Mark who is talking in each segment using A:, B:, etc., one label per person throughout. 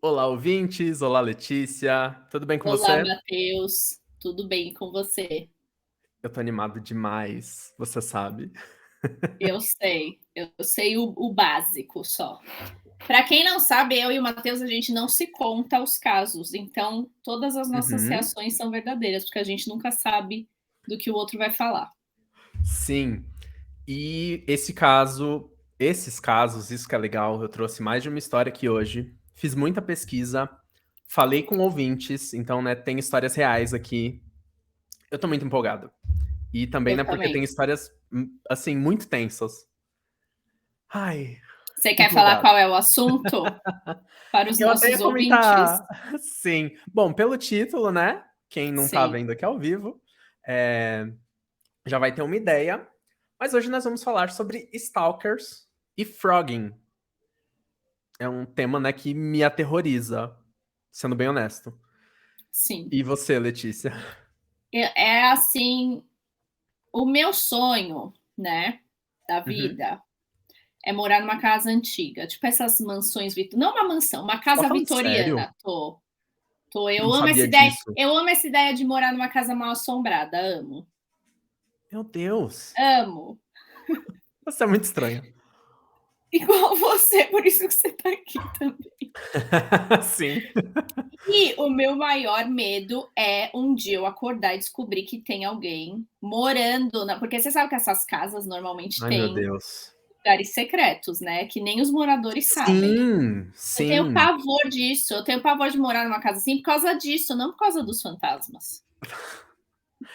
A: Olá, ouvintes. Olá, Letícia. Tudo bem com
B: Olá,
A: você?
B: Matheus. Tudo bem com você?
A: Eu tô animado demais, você sabe.
B: Eu sei o básico só. Para quem não sabe, eu e o Matheus, a gente não se conta os casos, então todas as nossas
A: Uhum.
B: reações são verdadeiras, porque a gente nunca sabe do que o outro vai falar.
A: Sim. E esses casos, isso que é legal, eu trouxe mais de uma história aqui hoje. Fiz muita pesquisa, falei com ouvintes, então, né, tem histórias reais aqui. Eu tô muito empolgado. E também,
B: Eu
A: né, porque tem
B: também.
A: histórias, assim, muito tensas. Ai,
B: Você quer falar
A: empolgado.
B: qual é o assunto para os
A: Eu até
B: nossos
A: ia
B: ouvintes?
A: comentar, sim. Bom, pelo título, né? Quem não tá
B: Sim,
A: vendo aqui ao vivo, é, já vai ter uma ideia. Mas hoje nós vamos falar sobre stalkers e frogging. É um tema, né, que me aterroriza, sendo bem honesto.
B: sim.
A: E você, Letícia?
B: É assim, o meu sonho, né, da
A: Uhum.
B: vida é morar numa casa antiga, tipo essas mansões não uma mansão, uma
A: Você tá
B: casa
A: falando sério?
B: vitoriana. Tô,
A: Não sabia disso.
B: eu amo essa ideia de morar numa casa mal assombrada, amo.
A: Meu Deus.
B: Amo.
A: Você é muito estranha.
B: Igual você, por isso que você tá aqui também.
A: Sim.
B: E o meu maior medo é um dia eu acordar e descobrir que tem alguém morando na porque você sabe que essas casas normalmente
A: Ai, meu
B: têm
A: Deus.
B: lugares secretos, né, que nem os moradores sabem.
A: Sim,
B: Eu tenho
A: sim.
B: pavor disso, eu tenho pavor de morar numa casa assim por causa disso, não por causa dos fantasmas.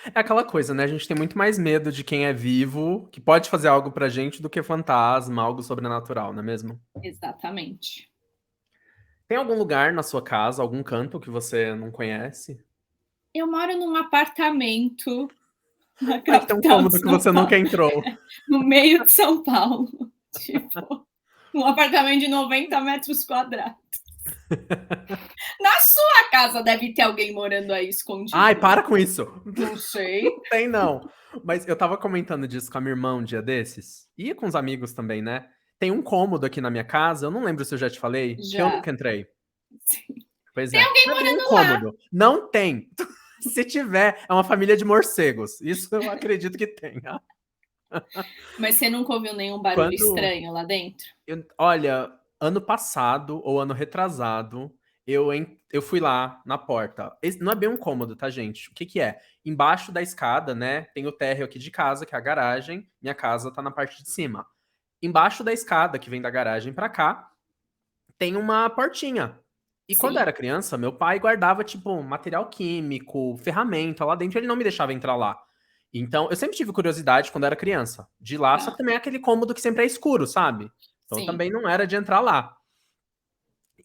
A: É aquela coisa, né? A gente tem muito mais medo de quem é vivo, que pode fazer algo pra gente, do que fantasma, algo sobrenatural, não é mesmo?
B: Exatamente.
A: Tem algum lugar na sua casa, algum canto que você não conhece?
B: Eu moro num apartamento na
A: Deve ter um
B: capital de
A: cômodo que
B: São
A: você nunca
B: Paulo,
A: entrou.
B: no meio de São Paulo, tipo, um apartamento de 90 metros quadrados. Na sua casa deve ter alguém morando aí
A: Ai,
B: escondido,
A: para
B: né?
A: com isso!
B: Não sei.
A: Não tem, não. Mas eu tava comentando disso com a minha irmã um dia desses, e com os amigos também, né? Tem um cômodo aqui na minha casa, eu não lembro se eu já te falei, que eu
B: Já.
A: nunca entrei. Pois
B: Tem
A: é.
B: alguém
A: Não é bem um
B: morando lá,
A: cômodo. Não tem. Se tiver, é uma família de morcegos. Isso eu acredito que tenha.
B: mas você nunca ouviu nenhum barulho
A: Quando
B: estranho lá dentro?
A: olha, ano passado ou ano retrasado, eu fui lá na porta. Não é bem um cômodo, tá, gente? O que que é? Embaixo da escada, né, tem o térreo aqui de casa, que é a garagem. Minha casa tá na parte de cima. Embaixo da escada, que vem da garagem pra cá, tem uma portinha. E quando eu
B: Sim.
A: era criança, meu pai guardava, tipo, material químico, ferramenta lá dentro, ele não me deixava entrar lá. Então, eu sempre tive curiosidade quando eu era criança, de ir lá, só que
B: Tá.
A: também é aquele cômodo que sempre é escuro, sabe? Então
B: Sim.
A: também não era de entrar lá.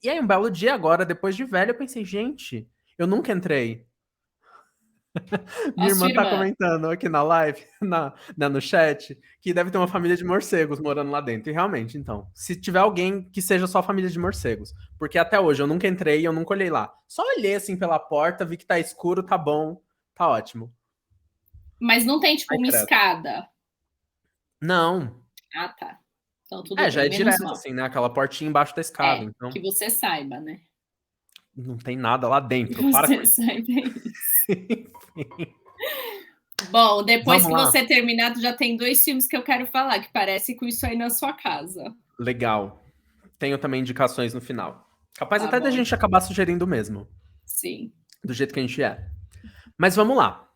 A: E aí, um belo dia agora, depois de velho, eu pensei, gente, eu nunca entrei.
B: A
A: Minha
B: sua
A: irmã tá
B: irmã.
A: comentando aqui na live, no chat, que deve ter uma família de morcegos morando lá dentro. E realmente, então, se tiver alguém que seja só família de morcegos. Porque até hoje eu nunca entrei e eu nunca olhei lá. Só olhei assim pela porta, vi que tá escuro, tá bom, tá ótimo.
B: Mas não tem, tipo,
A: Ai,
B: uma
A: credo.
B: escada?
A: Não.
B: Ah, tá. Então tudo
A: É, já
B: bem,
A: é
B: menos
A: direto,
B: mal.
A: assim, né? Aquela portinha embaixo da escada.
B: É,
A: Então,
B: que você saiba, né?
A: não tem nada lá
B: Que
A: dentro. Para com
B: você
A: isso.
B: saiba isso. Bom, depois
A: Vamos
B: que
A: lá?
B: você terminar, já tem 2 filmes que eu quero falar, que parece com isso aí na sua casa.
A: Legal. Tenho também indicações no final. Capaz
B: Tá
A: até da
B: bom,
A: gente
B: então.
A: acabar sugerindo o mesmo,
B: Sim,
A: do jeito que a gente é. Mas vamos lá.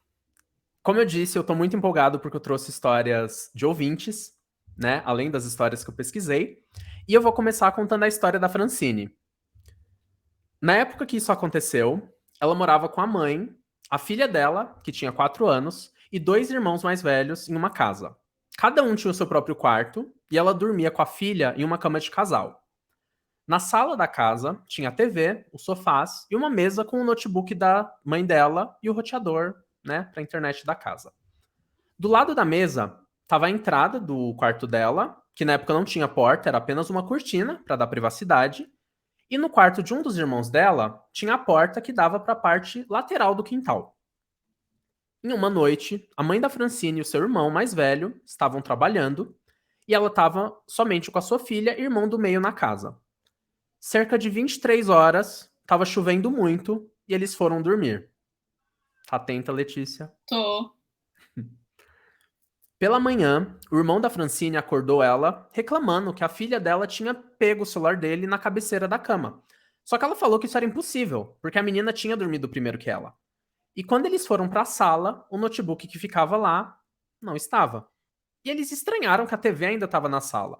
A: Como eu disse, eu tô muito empolgado porque eu trouxe histórias de ouvintes, né? Além das histórias que eu pesquisei. E eu vou começar contando a história da Francine. Na época que isso aconteceu, ela morava com a mãe, a filha dela, que tinha 4 anos, e 2 irmãos mais velhos em uma casa. Cada um tinha o seu próprio quarto e ela dormia com a filha em uma cama de casal. Na sala da casa tinha a TV, os sofás e uma mesa com o notebook da mãe dela e o roteador, né, para a internet da casa. Do lado da mesa estava a entrada do quarto dela, que na época não tinha porta, era apenas uma cortina para dar privacidade. E no quarto de um dos irmãos dela tinha a porta que dava para a parte lateral do quintal. Em uma noite, a mãe da Francine e o seu irmão mais velho estavam trabalhando e ela estava somente com a sua filha e irmão do meio na casa. Cerca de 23 horas, tava chovendo muito e eles foram dormir. Tá atenta, Letícia?
B: Tô.
A: Pela manhã, o irmão da Francine acordou ela, reclamando que a filha dela tinha pego o celular dele na cabeceira da cama. Só que ela falou que isso era impossível, porque a menina tinha dormido primeiro que ela. E quando eles foram para a sala, o notebook que ficava lá não estava. E eles estranharam que a TV ainda estava na sala.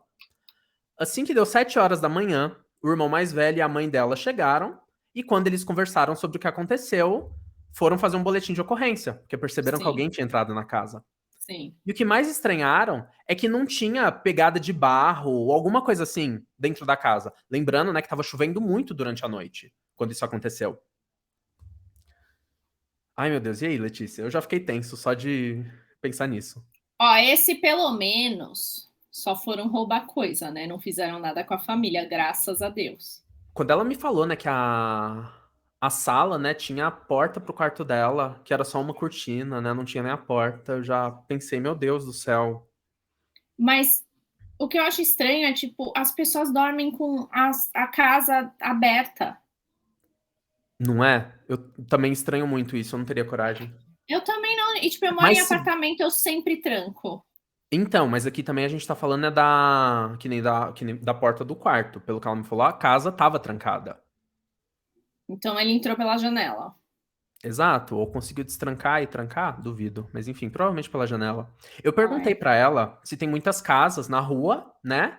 A: Assim que deu 7 horas da manhã, o irmão mais velho e a mãe dela chegaram, e quando eles conversaram sobre o que aconteceu, foram fazer um boletim de ocorrência, porque perceberam que
B: Sim,
A: alguém tinha entrado na casa.
B: sim.
A: E o que mais estranharam é que não tinha pegada de barro ou alguma coisa assim dentro da casa. Lembrando, né, que estava chovendo muito durante a noite quando isso aconteceu. Ai, meu Deus, e aí, Letícia? Eu já fiquei tenso só de pensar nisso.
B: Ó, esse pelo menos só foram roubar coisa, né? Não fizeram nada com a família, graças a Deus.
A: Quando ela me falou, né, que a sala, né, tinha a porta pro quarto dela, que era só uma cortina, né, não tinha nem a porta, eu já pensei, meu Deus do céu.
B: Mas o que eu acho estranho é, tipo, as pessoas dormem com a casa aberta.
A: Não é? Eu também estranho muito isso, eu não teria coragem.
B: Eu também não. E, tipo, eu moro em
A: Mas se
B: apartamento, eu sempre tranco.
A: Então, mas aqui também a gente tá falando é que nem da porta do quarto. Pelo que ela me falou, a casa tava trancada.
B: Então ele entrou pela janela.
A: Exato, ou conseguiu destrancar e trancar? Duvido. Mas enfim, provavelmente pela janela. Eu
B: Ah,
A: perguntei
B: é.
A: pra ela se tem muitas casas na rua, né?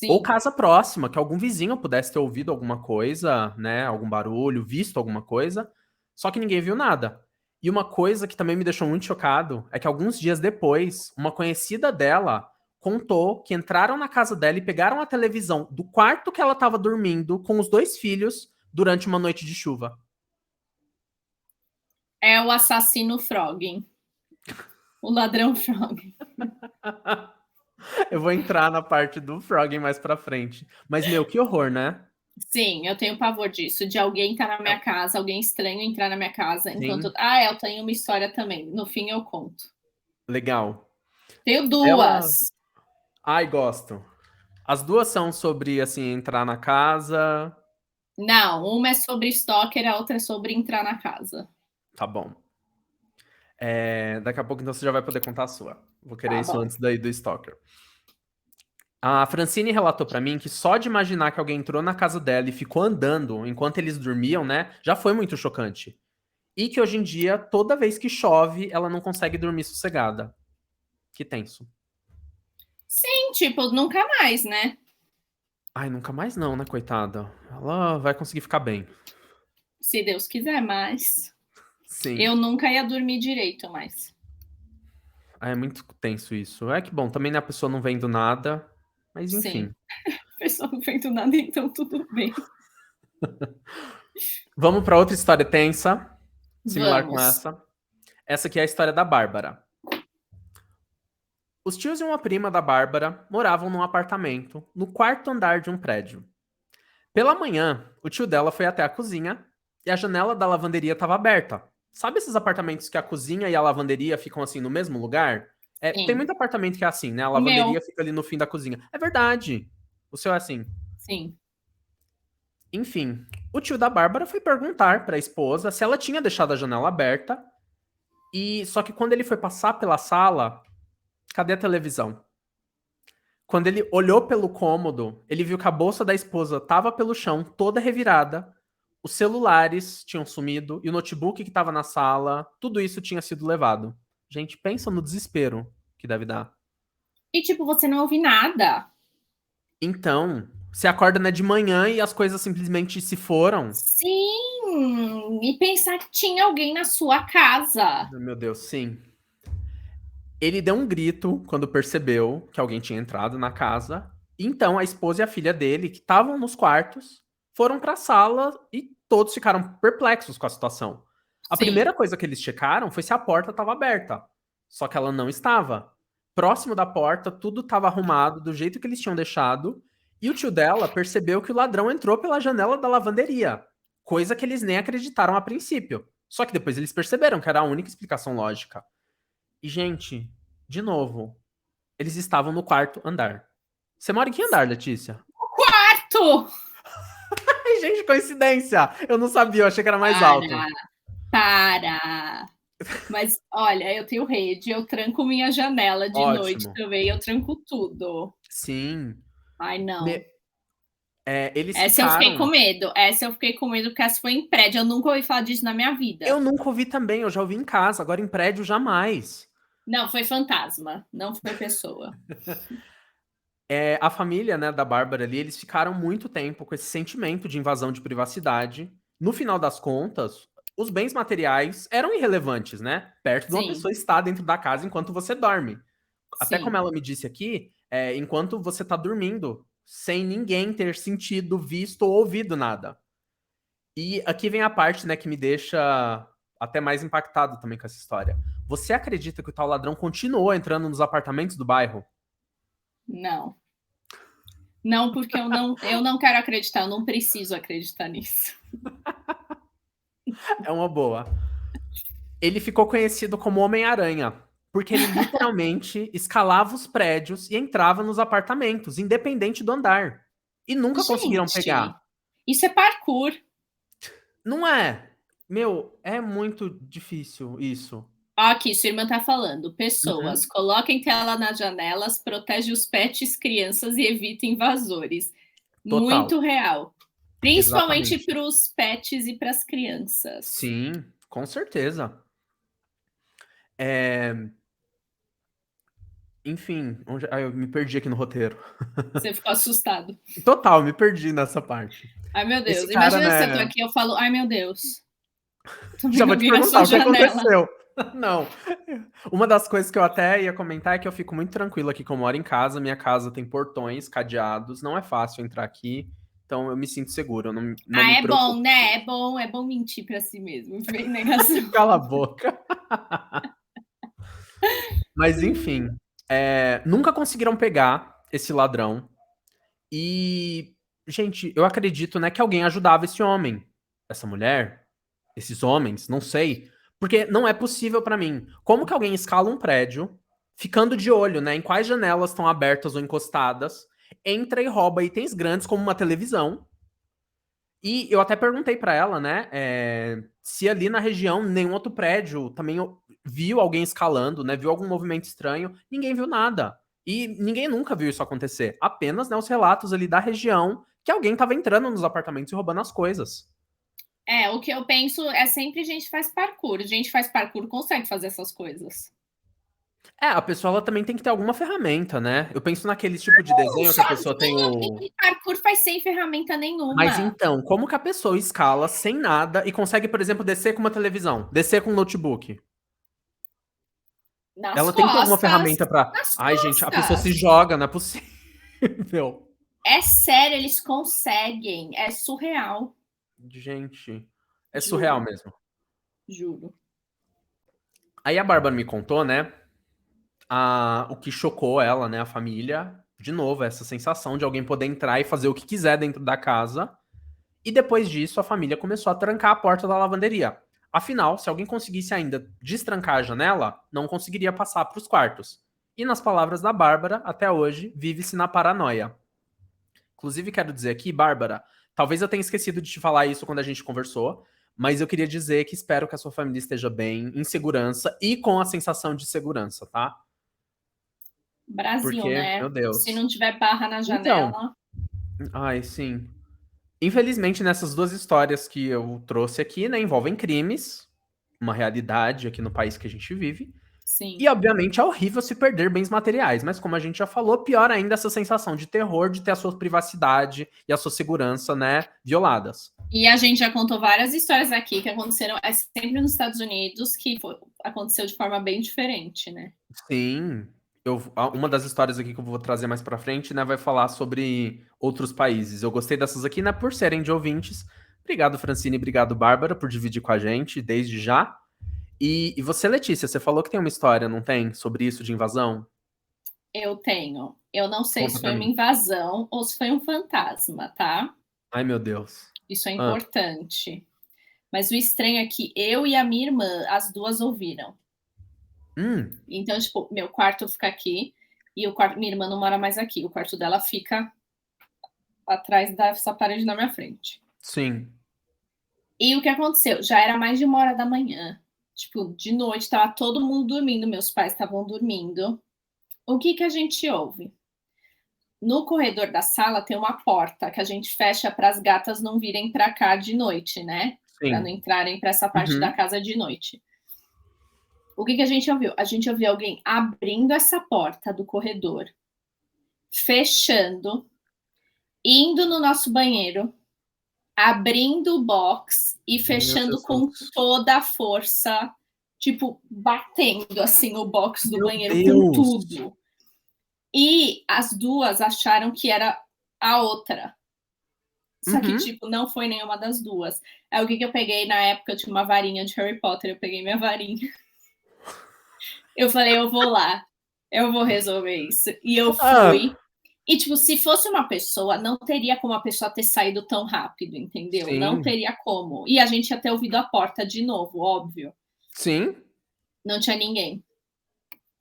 A: Ou
B: Sim.
A: casa próxima, que algum vizinho pudesse ter ouvido alguma coisa, né? Algum barulho, visto alguma coisa. Só que ninguém viu nada. E uma coisa que também me deixou muito chocado é que alguns dias depois, uma conhecida dela contou que entraram na casa dela e pegaram a televisão do quarto que ela estava dormindo com os 2 filhos durante uma noite de chuva.
B: É o assassino Frog. O ladrão Frog.
A: Eu vou entrar na parte do Frog mais pra frente. Mas, meu, que horror, né?
B: Sim, eu tenho pavor disso, de alguém estar na minha casa, alguém estranho entrar na minha casa enquanto.
A: Sim,
B: Ah, eu tenho uma história também. No fim eu conto.
A: legal.
B: Tenho
A: Ela.
B: duas.
A: Ai, gosto. As duas são sobre, assim, entrar na casa.
B: Não, uma é sobre stalker, a outra é sobre entrar na casa.
A: Tá bom. Daqui a pouco, então, você já vai poder contar a sua. Vou querer
B: Tá
A: isso
B: bom.
A: antes daí do Stalker. A Francine relatou pra mim que só de imaginar que alguém entrou na casa dela e ficou andando enquanto eles dormiam, né, já foi muito chocante. E que hoje em dia, toda vez que chove, ela não consegue dormir sossegada. Que tenso.
B: Sim, tipo, nunca mais, né?
A: Ai, nunca mais não, né, coitada? Ela vai conseguir ficar bem.
B: Se Deus quiser, mas
A: Sim.
B: eu nunca ia dormir direito mais.
A: Ah, é muito tenso isso. É que bom, também né, a pessoa não vendo nada, mas
B: Sim.
A: enfim.
B: A pessoa não fez nada, então tudo bem.
A: Vamos pra outra história tensa, similar com
B: Vamos.
A: essa. Essa aqui é a história da Bárbara. Os tios e uma prima da Bárbara moravam num apartamento no quarto andar de um prédio. Pela manhã, o tio dela foi até a cozinha e a janela da lavanderia estava aberta. Sabe esses apartamentos que a cozinha e a lavanderia ficam assim no mesmo lugar? Tem
B: Sim.
A: muito apartamento que é assim, né? A
B: O meu.
A: lavanderia fica ali no fim da cozinha. É verdade. O seu é assim.
B: Sim.
A: Enfim, o tio da Bárbara foi perguntar para a esposa se ela tinha deixado a janela aberta. E só que quando ele foi passar pela sala, cadê a televisão? Quando ele olhou pelo cômodo, ele viu que a bolsa da esposa estava pelo chão, toda revirada. Os celulares tinham sumido e o notebook que estava na sala, tudo isso tinha sido levado. Gente, pensa no desespero que deve dar.
B: E tipo, você não ouve nada.
A: Então, você acorda né, de manhã e as coisas simplesmente se foram.
B: Sim. E pensar que tinha alguém na sua casa.
A: Meu Deus, sim. Ele deu um grito quando percebeu que alguém tinha entrado na casa. Então, a esposa e a filha dele, que estavam nos quartos, foram para a sala e todos ficaram perplexos com a situação. A
B: Sim.
A: primeira coisa que eles checaram foi se a porta estava aberta. Só que ela não estava. Próximo da porta, tudo estava arrumado do jeito que eles tinham deixado. E o tio dela percebeu que o ladrão entrou pela janela da lavanderia. Coisa que eles nem acreditaram a princípio. Só que depois eles perceberam que era a única explicação lógica. E, gente, de novo, eles estavam no quarto andar. Você mora em que andar, Letícia?
B: Quarto!
A: Ai, gente, coincidência! Eu não sabia, eu achei que era mais alto.
B: Para! Mas, olha, eu tenho rede, eu tranco minha janela de noite
A: Ótimo.
B: também, eu tranco tudo.
A: Sim.
B: Ai, não.
A: Eles
B: Essa eu fiquei com
A: ficaram...
B: medo. Essa eu fiquei com medo porque essa foi em prédio. Eu nunca ouvi falar disso na minha
A: Eu
B: vida.
A: nunca ouvi também, eu já ouvi em casa, agora em prédio jamais.
B: Não, foi fantasma, não foi pessoa.
A: A família, né, da Bárbara ali, eles ficaram muito tempo com esse sentimento de invasão de privacidade. No final das contas, os bens materiais eram irrelevantes, né? Perto de uma
B: Sim,
A: pessoa estar dentro da casa enquanto você dorme. Até como
B: sim.
A: ela me disse aqui, enquanto você tá dormindo, sem ninguém ter sentido, visto ou ouvido nada. E aqui vem a parte, né, que me deixa até mais impactado também com essa história. Você acredita que o tal ladrão continuou entrando nos apartamentos do bairro?
B: Não. Não, porque eu não quero acreditar, eu não preciso acreditar nisso.
A: É uma boa. Ele ficou conhecido como Homem-Aranha, porque ele literalmente escalava os prédios e entrava nos apartamentos, independente do andar. E nunca conseguiram
B: Gente,
A: pegar.
B: isso é parkour.
A: Não é? Meu, é muito difícil isso.
B: Ó, aqui, sua irmã tá falando. Pessoas,
A: Uhum.
B: coloquem tela nas janelas, protege os pets, crianças e evita invasores.
A: Total.
B: Muito real. Principalmente
A: Exatamente.
B: para os pets e para as crianças.
A: Sim, com certeza. É, enfim, eu me perdi aqui no roteiro.
B: Você ficou assustado.
A: Total, me perdi nessa parte.
B: Ai, meu
A: Esse
B: Deus.
A: cara,
B: Imagina se eu tô
A: né?
B: aqui e eu falo, ai, meu Deus. Tô
A: Já
B: vendo
A: vou te
B: alguém na sua
A: perguntar o que
B: janela.
A: aconteceu. Não. Uma das coisas que eu até ia comentar é que eu fico muito tranquilo aqui, como eu moro em casa. Minha casa tem portões cadeados, não é fácil entrar aqui. Então eu me sinto seguro, eu não
B: Ah,
A: me
B: é bom,
A: preocupo.
B: né? É bom mentir pra si mesmo. Vem negação.
A: Cala a boca. Mas enfim, nunca conseguiram pegar esse ladrão. E, gente, eu acredito, né, que alguém ajudava esse homem, essa mulher, esses homens, não sei, porque não é possível pra mim. Como que alguém escala um prédio, ficando de olho, né, em quais janelas estão abertas ou encostadas, entra e rouba itens grandes como uma televisão. E eu até perguntei pra ela, né, se ali na região nenhum outro prédio também viu alguém escalando, né, viu algum movimento estranho. Ninguém viu nada. E ninguém nunca viu isso acontecer. Apenas, né, os relatos ali da região que alguém tava entrando nos apartamentos e roubando as coisas.
B: É, o que eu penso é sempre gente faz parkour. Gente faz parkour consegue fazer essas coisas.
A: A pessoa ela também tem que ter alguma ferramenta, né? Eu penso naquele tipo de desenho que a pessoa tem o.
B: E parkour faz sem ferramenta
A: Mas
B: nenhuma.
A: então, como que a pessoa escala sem nada e consegue, por exemplo, descer com uma televisão, descer com um notebook?
B: Nas
A: Ela tem que ter alguma
B: costas.
A: ferramenta pra.
B: Nas
A: Ai, gente, a pessoa se
B: costas.
A: joga, não é possível.
B: É sério, eles conseguem. É surreal.
A: Gente, é surreal
B: Juro,
A: mesmo.
B: juro.
A: Aí a Bárbara me contou, né, o que chocou ela, né, a família. De novo, essa sensação de alguém poder entrar e fazer o que quiser dentro da casa. E depois disso, a família começou a trancar a porta da lavanderia. Afinal, se alguém conseguisse ainda destrancar a janela, não conseguiria passar para os quartos. E nas palavras da Bárbara, até hoje, vive-se na paranoia. Inclusive, quero dizer aqui, Bárbara, talvez eu tenha esquecido de te falar isso quando a gente conversou, mas eu queria dizer que espero que a sua família esteja bem, em segurança e com a sensação de segurança, tá?
B: Brasil,
A: Porque,
B: né?
A: meu
B: Se
A: Deus.
B: não tiver barra na
A: Então,
B: janela.
A: ai, sim. Infelizmente, nessas duas histórias que eu trouxe aqui, né, envolvem crimes, uma realidade aqui no país que a gente vive.
B: Sim.
A: E, obviamente, é horrível se perder bens materiais, mas como a gente já falou, pior ainda essa sensação de terror de ter a sua privacidade e a sua segurança, né, violadas.
B: E a gente já contou várias histórias aqui que aconteceram sempre nos Estados Unidos, que aconteceu de forma bem diferente, né?
A: Sim, uma das histórias aqui que eu vou trazer mais pra frente, né, vai falar sobre outros países. Eu gostei dessas aqui, né, por serem de ouvintes. Obrigado, Francine, obrigado, Bárbara, por dividir com a gente desde já. E você, Letícia, você falou que tem uma história, não tem? Sobre isso de invasão?
B: Eu tenho. Eu não sei
A: Conta
B: se
A: pra
B: foi uma
A: mim.
B: invasão ou se foi um fantasma, tá?
A: Ai, meu Deus.
B: Isso é
A: Ah.
B: importante. Mas o estranho é que eu e a minha irmã, as duas ouviram.
A: Hum.
B: Então, tipo, meu quarto fica aqui e o quarto, minha irmã não mora mais aqui. O quarto dela fica atrás dessa parede na minha frente.
A: Sim.
B: E o que aconteceu? Já era mais de 1h da manhã. Tipo, de noite, tava todo mundo dormindo, meus pais estavam dormindo. O que a gente ouve? No corredor da sala tem uma porta que a gente fecha para as gatas não virem para cá de noite, né? Para não
A: Sim.
B: entrarem para essa parte da
A: Uhum.
B: casa de noite. O que a gente ouviu? A gente ouviu alguém abrindo essa porta do corredor, fechando, indo no nosso banheiro, abrindo o box e
A: Meu
B: fechando com
A: Jesus.
B: toda a força, tipo, batendo assim o box do
A: Meu
B: banheiro com
A: Deus!
B: tudo. E as duas acharam que era a outra. Só que,
A: Uhum.
B: tipo, não foi nenhuma das duas. Aí o que eu peguei na época? Eu tinha uma varinha de Harry Potter, eu peguei minha varinha. Eu falei, eu vou lá, eu vou resolver isso. E eu
A: Ah,
B: fui. E, tipo, se fosse uma pessoa, não teria como a pessoa ter saído tão rápido, entendeu? Não
A: sim.
B: teria como. E a gente ia ter ouvido a porta de novo, óbvio.
A: Sim.
B: Não tinha ninguém.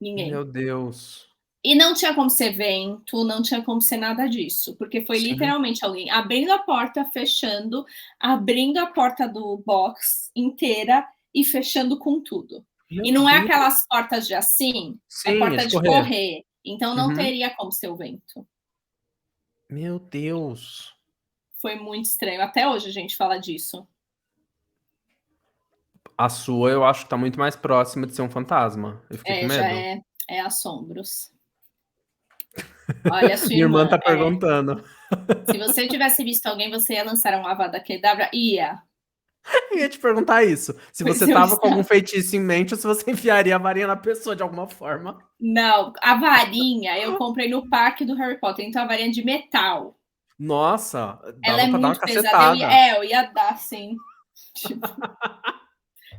B: Ninguém.
A: Meu Deus.
B: E não tinha como ser vento, não tinha como ser nada disso, porque foi
A: Sim.
B: literalmente alguém abrindo a porta, fechando, abrindo a porta do box inteira e fechando com tudo. E
A: Meu
B: não é
A: Deus.
B: aquelas portas de assim, é
A: Sim, é
B: porta
A: de
B: de
A: correr.
B: correr. Então não
A: Uhum.
B: teria como ser o vento.
A: Meu Deus.
B: Foi muito estranho. Até hoje a gente fala disso.
A: A sua eu acho que tá muito mais próxima de ser um fantasma. Eu fiquei com
B: É, já
A: medo.
B: é assombros. Olha, sua
A: Minha irmã
B: irmã,
A: tá perguntando.
B: se você tivesse visto alguém, você ia lançar um Avada Kedavra? Ia.
A: Eu ia te perguntar isso. Se
B: Pois
A: você
B: eu
A: tava com algum
B: estava.
A: feitiço em mente ou se você enfiaria a varinha na pessoa de alguma forma.
B: Não, a varinha eu comprei no parque do Harry Potter, então a varinha de metal.
A: Nossa,
B: Ela é
A: dava pra dar uma
B: muito pesada.
A: cacetada.
B: Eu ia dar, sim. Tipo,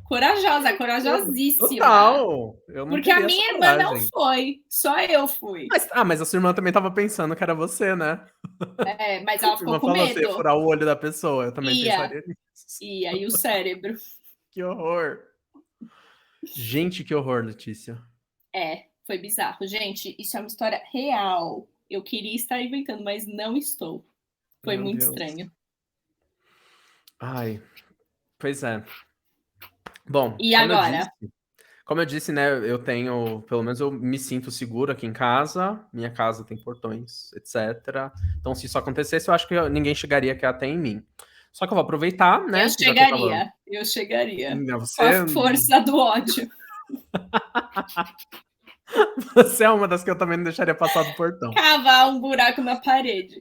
B: corajosa, corajosíssima.
A: Total. Eu não
B: Porque a
A: teria essa
B: minha irmã não
A: coragem.
B: foi, só eu fui.
A: Mas a sua irmã também tava pensando que era você, né?
B: É, mas ela
A: Sua
B: ficou
A: irmã
B: com
A: falou: "Você ia
B: medo.
A: furar o olho da pessoa". Eu também
B: Ia,
A: pensaria nisso.
B: ia, e o cérebro.
A: Que horror. Gente, que horror, Letícia.
B: É, foi bizarro. Gente, isso é uma história real. Eu queria estar inventando, mas não estou. Foi
A: Meu
B: muito
A: Deus.
B: estranho.
A: Ai, pois é. Bom,
B: E agora?
A: como eu disse, né, eu tenho, pelo menos eu me sinto seguro aqui em casa, minha casa tem portões, etc. Então, se isso acontecesse, eu acho que ninguém chegaria aqui até em mim. Só que eu vou aproveitar, né, já que eu tava
B: Eu chegaria. Com a
A: você
B: força do ódio.
A: você é uma das que eu também não deixaria passar do portão.
B: Cavar um buraco na parede.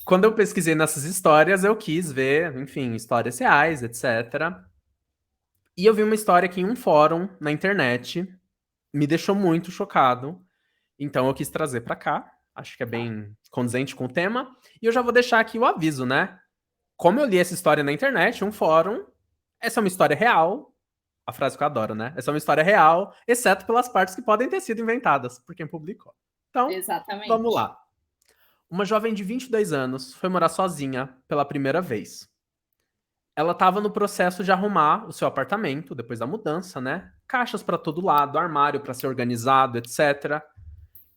A: Quando eu pesquisei nessas histórias, eu quis ver, enfim, histórias reais, etc. E eu vi uma história aqui em um fórum na internet, me deixou muito chocado. Então eu quis trazer pra cá. Acho que é
B: Tá.
A: bem condizente com o tema. E eu já vou deixar aqui o aviso, né? Como eu li essa história na internet, um fórum, essa é uma história real. A frase que eu adoro, né? Essa é uma história real, exceto pelas partes que podem ter sido inventadas por quem publicou. Então, vamos
B: Exatamente.
A: lá. Uma jovem de 22 anos foi morar sozinha pela primeira vez. Ela estava no processo de arrumar o seu apartamento depois da mudança, né? Caixas para todo lado, armário para ser organizado, etc.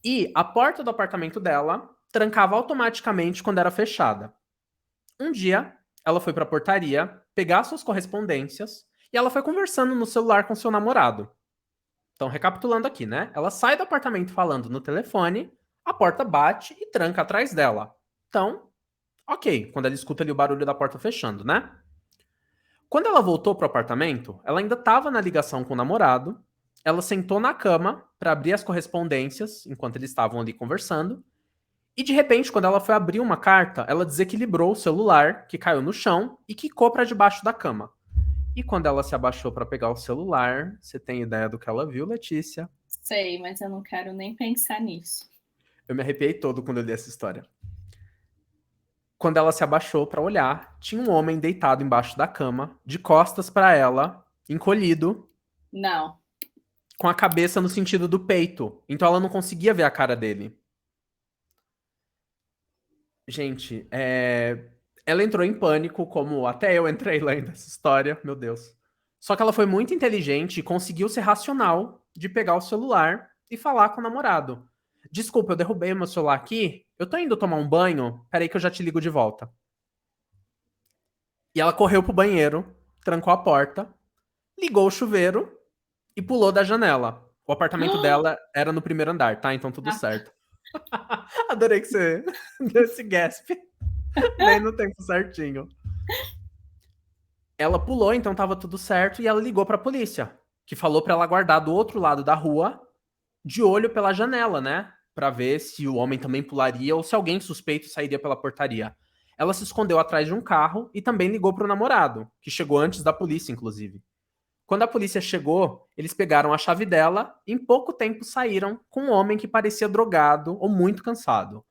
A: E a porta do apartamento dela trancava automaticamente quando era fechada. Um dia, ela foi para a portaria pegar suas correspondências e ela foi conversando no celular com seu namorado. Então, recapitulando aqui, né? Ela sai do apartamento falando no telefone, a porta bate e tranca atrás dela. Então, ok, quando ela escuta ali o barulho da porta fechando, né? Quando ela voltou pro apartamento, ela ainda estava na ligação com o namorado. Ela sentou na cama para abrir as correspondências enquanto eles estavam ali conversando. E de repente, quando ela foi abrir uma carta, ela desequilibrou o celular, que caiu no chão e quicou para debaixo da cama. E quando ela se abaixou para pegar o celular, você tem ideia do que ela viu, Letícia?
B: Sei, mas eu não quero nem pensar nisso.
A: Eu me arrepiei todo quando eu li essa história. Quando ela se abaixou para olhar, tinha um homem deitado embaixo da cama, de costas para ela, encolhido,
B: Não.
A: com a cabeça no sentido do peito. Então ela não conseguia ver a cara dele. Gente, ela entrou em pânico, como até eu entrei lendo essa história, meu Deus. Só que ela foi muito inteligente e conseguiu ser racional de pegar o celular e falar com o namorado. Desculpa, eu derrubei o meu celular aqui. Eu tô indo tomar um banho. Peraí que eu já te ligo de volta. E ela correu pro banheiro, trancou a porta, ligou o chuveiro e pulou da janela. O apartamento dela era no primeiro andar, tá? Então tudo
B: Ah,
A: certo. Adorei que você deu esse gasp. Bem no tempo certinho. Ela pulou, então tava tudo certo, e ela ligou pra polícia, que falou pra ela aguardar do outro lado da rua, de olho pela janela, né? Pra ver se o homem também pularia ou se alguém suspeito sairia pela portaria. Ela se escondeu atrás de um carro e também ligou pro namorado, que chegou antes da polícia, inclusive. Quando a polícia chegou, eles pegaram a chave dela e em pouco tempo saíram com um homem que parecia drogado ou muito cansado.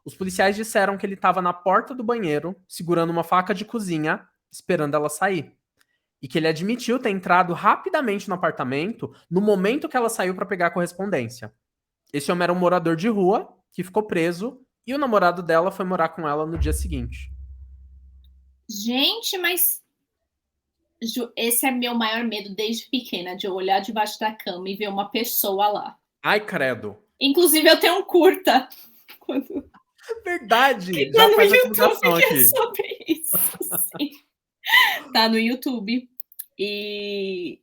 A: Os policiais disseram que ele estava na porta do banheiro, segurando uma faca de cozinha, esperando ela sair. E que ele admitiu ter entrado rapidamente no apartamento no momento que ela saiu para pegar a correspondência. Esse homem era um morador de rua que ficou preso e o namorado dela foi morar com ela no dia seguinte.
B: gente, mas esse é meu maior medo desde pequena, de eu olhar debaixo da cama e ver uma pessoa lá.
A: Ai, credo.
B: Inclusive, eu tenho um curta.
A: Verdade!
B: Que tá
A: Já
B: no
A: faz a
B: YouTube
A: divulgação
B: que é
A: aqui.
B: sobre isso. Sim. Tá no YouTube. E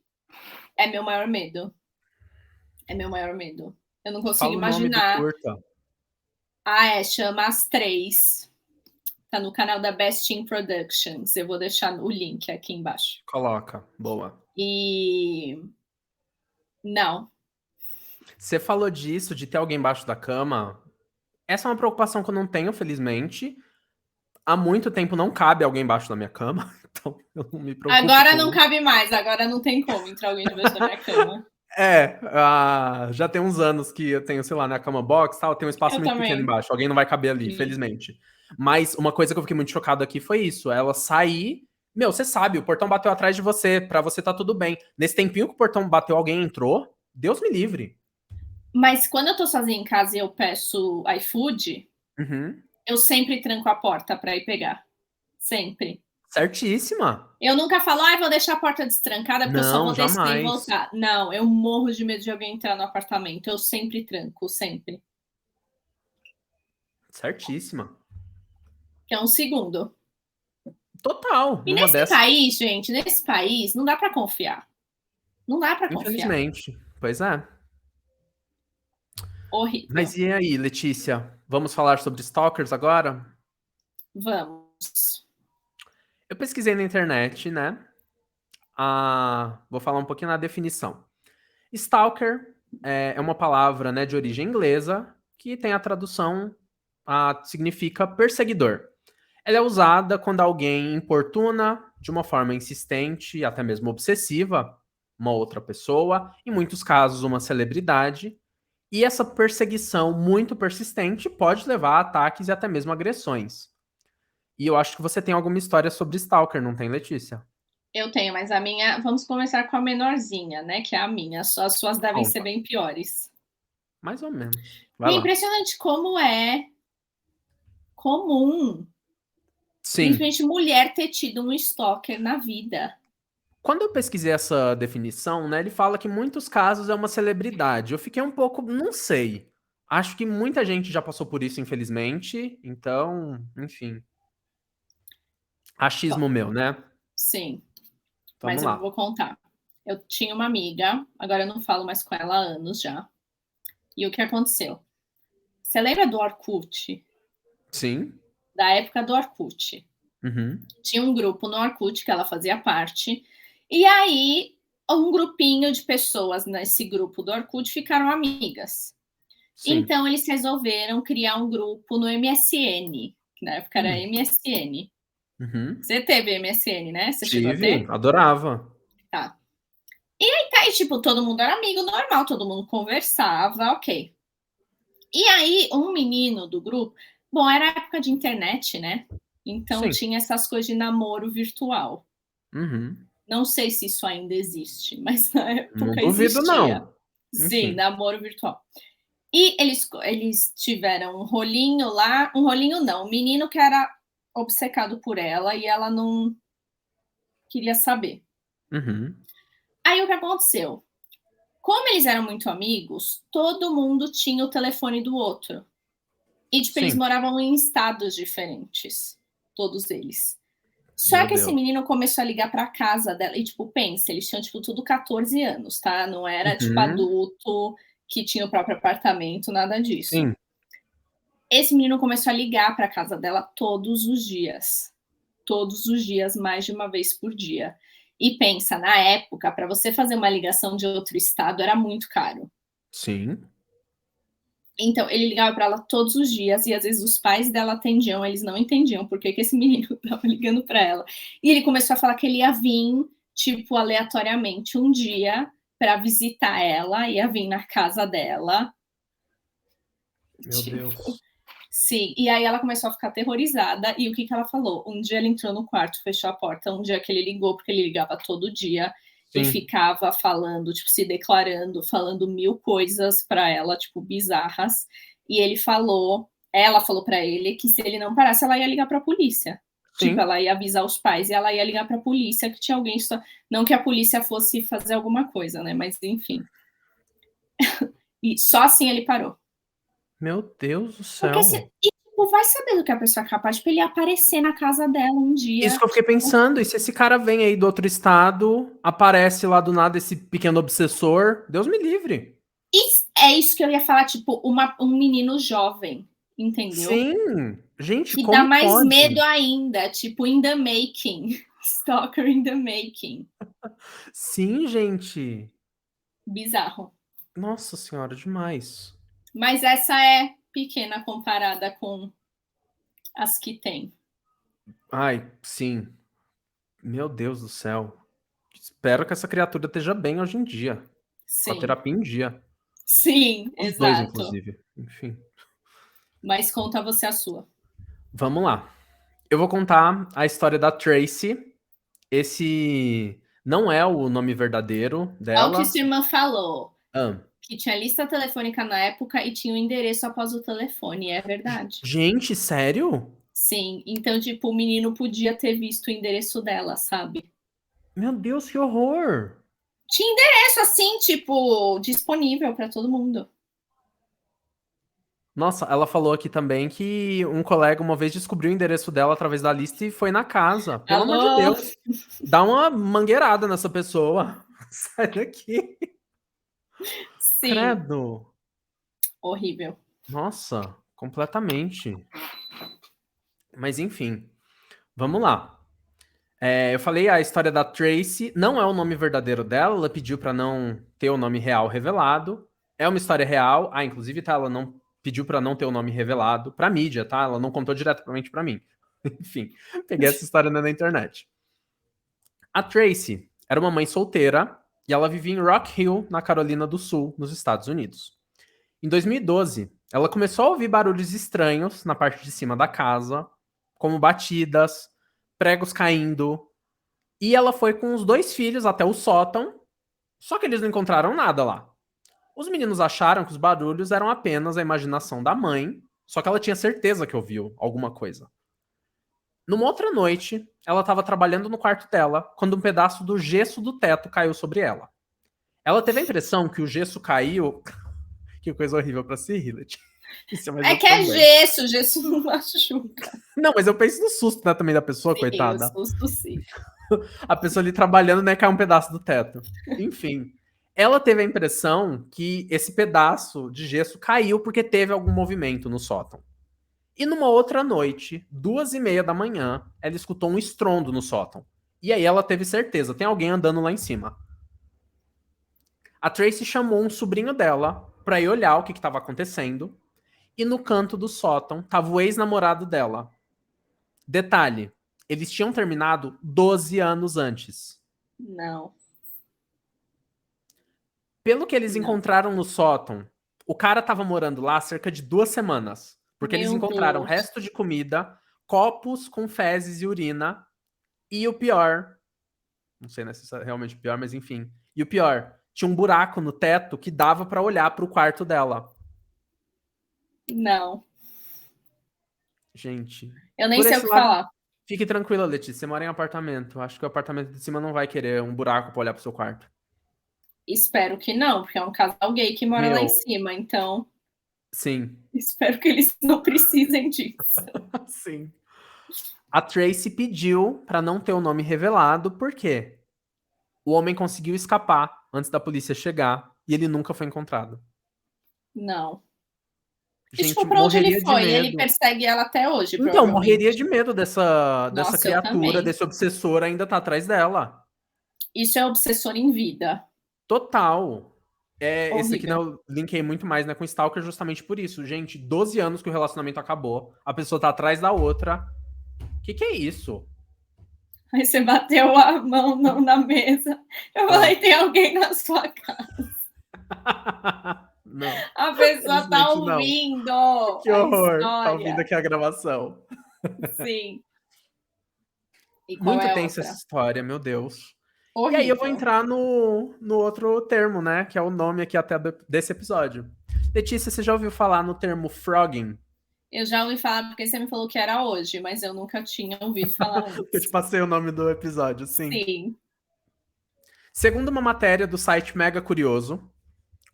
B: é meu maior medo. É meu maior medo. Eu não consigo
A: Fala o nome do
B: imaginar.
A: curta.
B: Chama As Três. Tá no canal da Best in Productions. Eu vou deixar o link aqui embaixo.
A: Coloca. Boa.
B: E não.
A: Você falou disso, de ter alguém embaixo da cama. Essa é uma preocupação que eu não tenho, felizmente. Há muito tempo não cabe alguém embaixo da minha cama, então eu não me preocupo
B: Agora
A: com
B: não
A: isso.
B: cabe mais. Agora não tem como entrar alguém debaixo da minha cama.
A: Já tem uns anos que eu tenho, sei lá, na cama box, tal, tem um espaço
B: Eu
A: muito pequeno
B: também.
A: embaixo, alguém não vai caber ali,
B: Sim.
A: felizmente. Mas uma coisa que eu fiquei muito chocado aqui foi isso, ela sair, meu, você sabe, o portão bateu atrás de você, pra você tá tudo bem. Nesse tempinho que o portão bateu, alguém entrou, Deus me livre.
B: Mas quando eu tô sozinha em casa e eu peço iFood,
A: Uhum.
B: eu sempre tranco a porta para ir pegar. Sempre.
A: Certíssima.
B: Eu nunca falo, vou deixar a porta destrancada porque eu só
A: Não,
B: vou descer e
A: jamais.
B: voltar. Não, eu morro de medo de alguém entrar no apartamento. Eu sempre tranco, sempre.
A: Certíssima.
B: Que é um segundo.
A: Total,
B: E
A: numa
B: nesse
A: dessas,
B: país, gente, nesse país, não dá para confiar. Não dá para confiar.
A: infelizmente. Pois é.
B: Horrível.
A: Mas e aí, Letícia? Vamos falar sobre stalkers agora?
B: Vamos.
A: Eu pesquisei na internet, né? Vou falar um pouquinho na definição. Stalker é uma palavra, né, de origem inglesa que tem a tradução, significa perseguidor. Ela é usada quando alguém importuna de uma forma insistente e até mesmo obsessiva uma outra pessoa, em muitos casos uma celebridade, e essa perseguição muito persistente pode levar a ataques e até mesmo agressões. E eu acho que você tem alguma história sobre Stalker, não tem, Letícia?
B: Eu tenho, mas a minha. Vamos começar com a menorzinha, né? Que é a minha. As suas devem ser
A: Conta.
B: bem piores.
A: Mais ou menos.
B: E
A: Vai
B: é
A: lá.
B: impressionante como é comum,
A: Sim.
B: principalmente mulher, ter tido um stalker na vida.
A: Quando eu pesquisei essa definição, né, ele fala que em muitos casos é uma celebridade. Eu fiquei um pouco, não sei. Acho que muita gente já passou por isso, infelizmente. Então, enfim.
B: Bom,
A: Achismo meu, né?
B: sim, mas
A: Vamos
B: eu vou
A: lá.
B: contar. Eu tinha uma amiga, agora eu não falo mais com ela há anos já. E o que aconteceu? Você lembra do Orkut?
A: Sim.
B: Da época do Orkut.
A: Uhum.
B: Tinha um grupo no Orkut que ela fazia parte. E aí, um grupinho de pessoas nesse grupo do Orkut ficaram amigas.
A: Sim.
B: Então, eles resolveram criar um grupo no MSN, que na época era
A: Hum.
B: MSN.
A: Uhum.
B: Você teve MSN, né? Você chegou a
A: Tive,
B: ter?
A: adorava.
B: Tá. E aí, tipo, todo mundo era amigo normal, todo mundo conversava, ok. E aí, um menino do grupo. Bom, era época de internet, né? Então
A: Sim.
B: tinha essas coisas de namoro virtual.
A: Uhum.
B: Não sei se isso ainda existe, mas na
A: Não
B: época
A: duvido,
B: existia.
A: não.
B: Sim,
A: Enfim.
B: namoro virtual. E eles tiveram um rolinho lá, um rolinho não, um menino que era obcecado por ela e ela não queria saber.
A: Uhum.
B: Aí o que aconteceu? Como eles eram muito amigos, todo mundo tinha o telefone do outro. E, tipo, eles
A: Sim.
B: moravam em estados diferentes, todos eles. Só
A: Meu
B: que esse
A: Deus.
B: menino começou a ligar pra casa dela e, tipo, pensa, eles tinham, tipo, tudo 14 anos, tá? Não era, tipo,
A: Uhum.
B: adulto que tinha o próprio apartamento, nada disso.
A: Sim.
B: Esse menino começou a ligar pra casa dela todos os dias. Todos os dias, mais de uma vez por dia. E pensa, na época, para você fazer uma ligação de outro estado era muito caro.
A: Sim.
B: Então, ele ligava para ela todos os dias e às vezes os pais dela atendiam, eles não entendiam por que esse menino estava ligando para ela. E ele começou a falar que ele ia vir, tipo, aleatoriamente um dia para visitar ela, ia vir na casa dela.
A: Meu
B: Tipo,
A: Deus.
B: sim, e aí ela começou a ficar aterrorizada. E o que ela falou? Um dia ele entrou no quarto, fechou a porta. Um dia que ele ligou, porque ele ligava todo dia e
A: Sim.
B: ficava falando, tipo, se declarando, falando mil coisas para ela, tipo, bizarras. E ela falou para ele que se ele não parasse, ela ia ligar para a polícia. Tipo,
A: Sim.
B: ela ia avisar os pais e ela ia ligar para a polícia que tinha alguém. Não que a polícia fosse fazer alguma coisa, né? Mas enfim. E só assim ele parou.
A: Meu Deus do
B: Porque se,
A: céu.
B: e, tipo, vai saber do que a pessoa é capaz. Tipo, ele aparecer na casa dela um
A: Isso
B: dia.
A: que eu fiquei
B: Tipo,
A: pensando, e se esse cara vem aí do outro estado, aparece lá do nada esse pequeno obsessor, Deus me livre.
B: é isso que eu ia falar, tipo, um menino jovem, entendeu?
A: Sim, gente,
B: Que dá
A: como
B: mais medo
A: pode?
B: ainda, tipo, in the making. Stalker in the making.
A: Sim, gente.
B: Bizarro.
A: Nossa senhora, demais.
B: Mas essa é pequena comparada com as que tem.
A: Ai, sim. Meu Deus do céu. Espero que essa criatura esteja bem hoje em dia. Com a
B: Sim.
A: terapia em dia.
B: Sim,
A: Os dois,
B: exato.
A: inclusive. Enfim.
B: Mas conta você a sua.
A: Vamos lá. Eu vou contar a história da Tracy. Esse não é o nome verdadeiro
B: Olha o que
A: dela.
B: sua irmã falou.
A: Ah,
B: Que tinha lista telefônica na época e tinha o endereço após o telefone. É verdade.
A: gente, sério?
B: Sim. Então, tipo, o menino podia ter visto o endereço dela, sabe?
A: Meu Deus, que horror!
B: Tinha endereço assim, tipo, disponível para todo mundo.
A: Nossa, ela falou aqui também que um colega uma vez descobriu o endereço dela através da lista e foi na casa. Pelo amor de
B: Alô?
A: Deus, dá uma mangueirada nessa pessoa. Sai daqui.
B: Sim.
A: Credo.
B: Horrível.
A: Nossa, completamente. Mas enfim, vamos lá. Eu falei a história da Tracy, não é o nome verdadeiro dela, ela pediu pra não ter o nome real revelado. É uma história real. Ah, inclusive, tá, ela não pediu pra não ter o nome revelado pra mídia, tá? Ela não contou diretamente pra mim. Enfim, peguei essa história na internet. A Tracy era uma mãe solteira e ela vivia em Rock Hill, na Carolina do Sul, nos Estados Unidos. Em 2012, ela começou a ouvir barulhos estranhos na parte de cima da casa, como batidas, pregos caindo, e ela foi com os dois filhos até o sótão, só que eles não encontraram nada lá. Os meninos acharam que os barulhos eram apenas a imaginação da mãe, só que ela tinha certeza que ouviu alguma coisa. Numa outra noite, ela estava trabalhando no quarto dela quando um pedaço do gesso do teto caiu sobre ela. Ela teve a impressão que o gesso caiu. Que coisa horrível pra se rir, Leti. Isso, mas
B: É
A: eu
B: que é
A: também.
B: gesso, gesso não machuca.
A: Não, mas eu penso no susto, né, também da pessoa,
B: Sim, o
A: coitada.
B: susto sim.
A: A pessoa ali trabalhando, né, cai um pedaço do teto. Enfim. Ela teve a impressão que esse pedaço de gesso caiu porque teve algum movimento no sótão. E numa outra noite, 2:30 da manhã, ela escutou um estrondo no sótão. E aí ela teve certeza, tem alguém andando lá em cima. A Tracy chamou um sobrinho dela pra ir olhar o que estava acontecendo. E no canto do sótão tava o ex-namorado dela. Detalhe, eles tinham terminado 12 anos antes.
B: Não,
A: Pelo que eles
B: não.
A: encontraram no sótão, o cara tava morando lá há cerca de 2 semanas. Porque eles
B: Meu
A: encontraram
B: Deus.
A: resto de comida, copos com fezes e urina. E o pior, não sei se é realmente o pior, mas enfim. E o pior, tinha um buraco no teto que dava pra olhar pro quarto dela.
B: Não.
A: Gente,
B: Eu nem
A: por
B: sei o
A: esse
B: que
A: lado,
B: falar.
A: fique tranquila, Letícia. Você mora em apartamento. Acho que o apartamento de cima não vai querer um buraco pra olhar pro seu quarto.
B: Espero que não, porque é um casal gay que mora lá em
A: Meu,
B: cima, então
A: sim,
B: espero que eles não precisem disso.
A: sim. A Tracy pediu pra não ter o nome revelado, por quê? O homem conseguiu escapar antes da polícia chegar e ele nunca foi encontrado.
B: Não. E,
A: Gente,
B: tipo, pra onde ele
A: morreria de
B: foi? Ele
A: medo.
B: persegue ela até hoje,
A: Então, morreria de
B: provavelmente.
A: medo dessa
B: Nossa, eu
A: criatura,
B: também.
A: desse obsessor ainda tá atrás dela.
B: Isso é obsessor em vida.
A: Total. Esse aqui, né,
B: Horrível.
A: eu linkei muito mais, né, com Stalker justamente por isso. Gente, 12 anos que o relacionamento acabou, a pessoa tá atrás da outra. Que é isso?
B: Aí você bateu a mão na mesa. Eu
A: Ah.
B: falei, tem alguém na sua casa.
A: Não,
B: A pessoa tá
A: felizmente não.
B: ouvindo
A: Que
B: a
A: horror. Tá ouvindo
B: história.
A: aqui a gravação.
B: Sim. E qual
A: Muito
B: é a
A: tensa essa
B: outra?
A: história, meu Deus. E aí eu vou
B: Horrível.
A: entrar no outro termo, né? Que é o nome aqui até desse episódio. Letícia, você já ouviu falar no termo frogging?
B: Eu já ouvi falar porque você me falou que era hoje, mas eu nunca tinha ouvido falar
A: Eu te
B: antes.
A: passei o nome do episódio, sim.
B: Sim.
A: Segundo uma matéria do site Mega Curioso,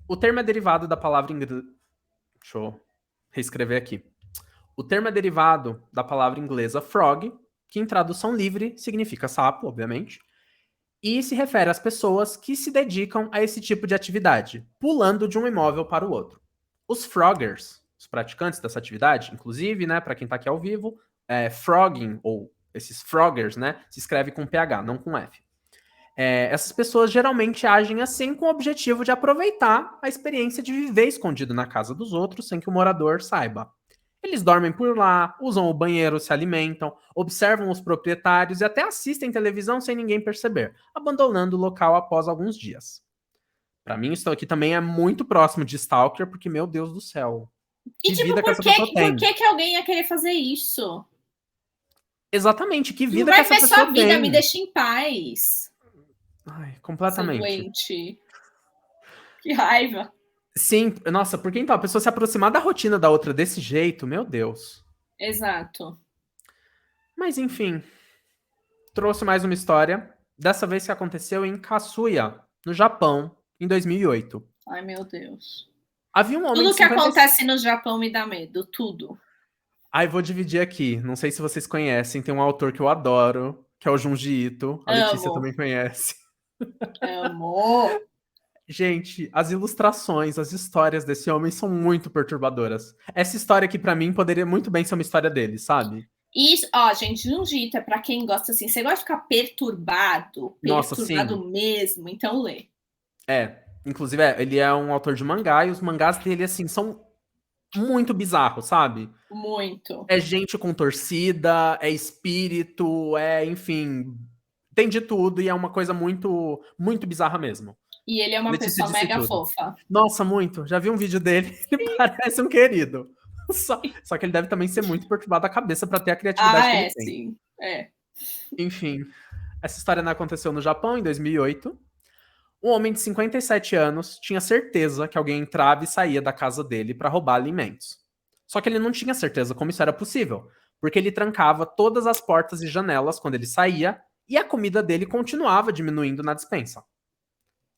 A: o termo é derivado da palavra inglesa. Deixa eu reescrever aqui. O termo é derivado da palavra inglesa frog, que em tradução livre significa sapo, obviamente, e se refere às pessoas que se dedicam a esse tipo de atividade, pulando de um imóvel para o outro. Os froggers, os praticantes dessa atividade, inclusive, né, para quem está aqui ao vivo, frogging, ou esses froggers, né, se escreve com PH, não com F. Essas pessoas geralmente agem assim com o objetivo de aproveitar a experiência de viver escondido na casa dos outros sem que o morador saiba. Eles dormem por lá, usam o banheiro, se alimentam, observam os proprietários e até assistem televisão sem ninguém perceber, abandonando o local após alguns dias. Pra mim, isso aqui também é muito próximo de Stalker, porque, meu Deus do céu,
B: E,
A: que
B: tipo,
A: vida que essa pessoa
B: por
A: tem.
B: que alguém ia querer fazer isso?
A: Exatamente, que
B: Não
A: vida que
B: vai
A: essa
B: ver sua
A: pessoa
B: vida, me
A: tem.
B: deixa em paz,
A: Ai,
B: seu
A: completamente.
B: doente. Que raiva.
A: Sim, nossa, porque então a pessoa se aproximar da rotina da outra desse jeito, meu Deus.
B: Exato.
A: Mas enfim, trouxe mais uma história, dessa vez que aconteceu em Kasuya, no Japão, em 2008.
B: Ai, meu Deus.
A: Havia um homem
B: Tudo
A: de
B: que
A: 50.
B: acontece no Japão me dá medo, tudo.
A: Ai, vou dividir aqui. Não sei se vocês conhecem, tem um autor que eu adoro, que é o Junji Ito. A Letícia
B: Amo,
A: também conhece.
B: amo.
A: Gente, as ilustrações, as histórias desse homem são muito perturbadoras. Essa história aqui, pra mim, poderia muito bem ser uma história dele, sabe?
B: Isso, ó, gente, Jiu-Jitsu é pra quem gosta assim. Você gosta de ficar
A: Nossa, sim.
B: perturbado mesmo, então lê.
A: Inclusive, ele é um autor de mangá e os mangás dele, assim, são muito bizarros, sabe?
B: Muito.
A: É gente com torcida, é espírito, enfim, tem de tudo e é uma coisa muito, muito bizarra mesmo.
B: E ele é uma
A: Letícia
B: pessoa
A: disse
B: mega
A: tudo.
B: fofa.
A: Nossa, muito. Já vi um vídeo dele, ele parece um querido. Só que ele deve também ser muito perturbado a cabeça para ter a criatividade
B: Ah,
A: que ele
B: é,
A: tem.
B: sim. É.
A: Enfim, essa história não aconteceu no Japão em 2008. Um homem de 57 anos tinha certeza que alguém entrava e saía da casa dele para roubar alimentos. Só que ele não tinha certeza como isso era possível, porque ele trancava todas as portas e janelas quando ele saía e a comida dele continuava diminuindo na despensa.